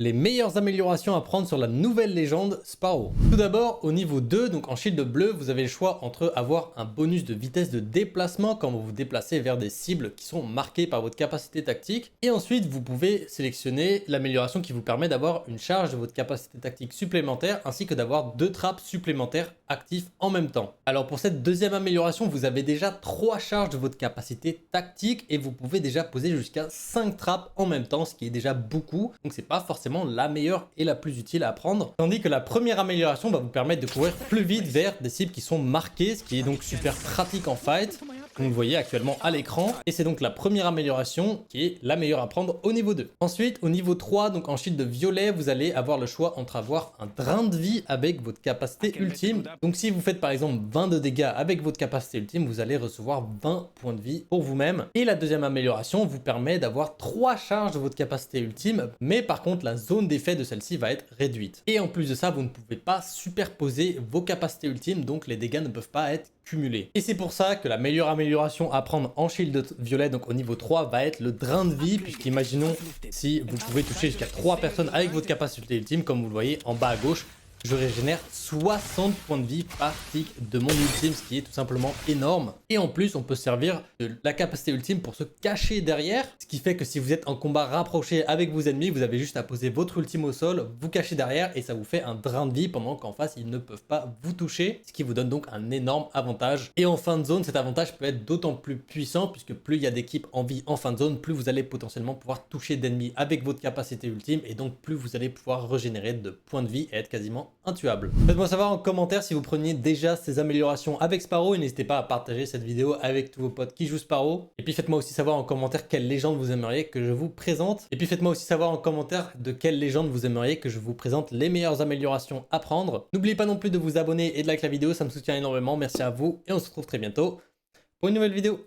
Les meilleures améliorations à prendre sur la nouvelle légende Sparrow. Tout d'abord, au niveau 2, donc en shield bleu, vous avez le choix entre avoir un bonus de vitesse de déplacement quand vous vous déplacez vers des cibles qui sont marquées par votre capacité tactique. Et ensuite, vous pouvez sélectionner l'amélioration qui vous permet d'avoir une charge de votre capacité tactique supplémentaire ainsi que d'avoir 2 trappes supplémentaires actifs en même temps. Alors pour cette deuxième amélioration, vous avez déjà 3 charges de votre capacité tactique et vous pouvez déjà poser jusqu'à 5 trappes en même temps, ce qui est déjà beaucoup. Donc c'est pas forcément la meilleure et la plus utile à prendre. Tandis que la première amélioration va vous permettre de courir plus vite vers des cibles qui sont marquées, ce qui est donc super pratique en fight, comme vous le voyez actuellement à l'écran. Et c'est donc la première amélioration qui est la meilleure à prendre au niveau 2. Ensuite, au niveau 3, donc en shield de violet, vous allez avoir le choix entre avoir un drain de vie avec votre capacité ultime. Donc si vous faites par exemple 20 de dégâts avec votre capacité ultime, vous allez recevoir 20 points de vie pour vous-même. Et la deuxième amélioration vous permet d'avoir 3 charges de votre capacité ultime, mais par contre la zone d'effet de celle-ci va être réduite. Et en plus de ça, vous ne pouvez pas superposer vos capacités ultimes, donc les dégâts ne peuvent pas être cumulés. Et c'est pour ça que la meilleure amélioration à prendre en shield violet, donc au niveau 3, va être le drain de vie, puisqu'imaginons si vous pouvez toucher jusqu'à 3 personnes avec votre capacité ultime, comme vous le voyez en bas à gauche, je régénère 60 points de vie par tick de mon ultime, ce qui est tout simplement énorme. Et en plus, on peut servir de la capacité ultime pour se cacher derrière, ce qui fait que si vous êtes en combat rapproché avec vos ennemis, vous avez juste à poser votre ultime au sol, vous cacher derrière et ça vous fait un drain de vie pendant qu'en face, ils ne peuvent pas vous toucher, ce qui vous donne donc un énorme avantage. Et en fin de zone, cet avantage peut être d'autant plus puissant puisque plus il y a d'équipes en vie en fin de zone, plus vous allez potentiellement pouvoir toucher d'ennemis avec votre capacité ultime et donc plus vous allez pouvoir régénérer de points de vie et être quasiment intuable. Faites-moi savoir en commentaire si vous preniez déjà ces améliorations avec Sparrow et n'hésitez pas à partager cette vidéo avec tous vos potes qui jouent Sparrow. Et puis faites-moi aussi savoir en commentaire quelle légende vous aimeriez que je vous présente. Et puis faites-moi aussi savoir en commentaire de quelle légende vous aimeriez que je vous présente les meilleures améliorations à prendre. N'oubliez pas non plus de vous abonner et de liker la vidéo, ça me soutient énormément. Merci à vous et on se retrouve très bientôt pour une nouvelle vidéo.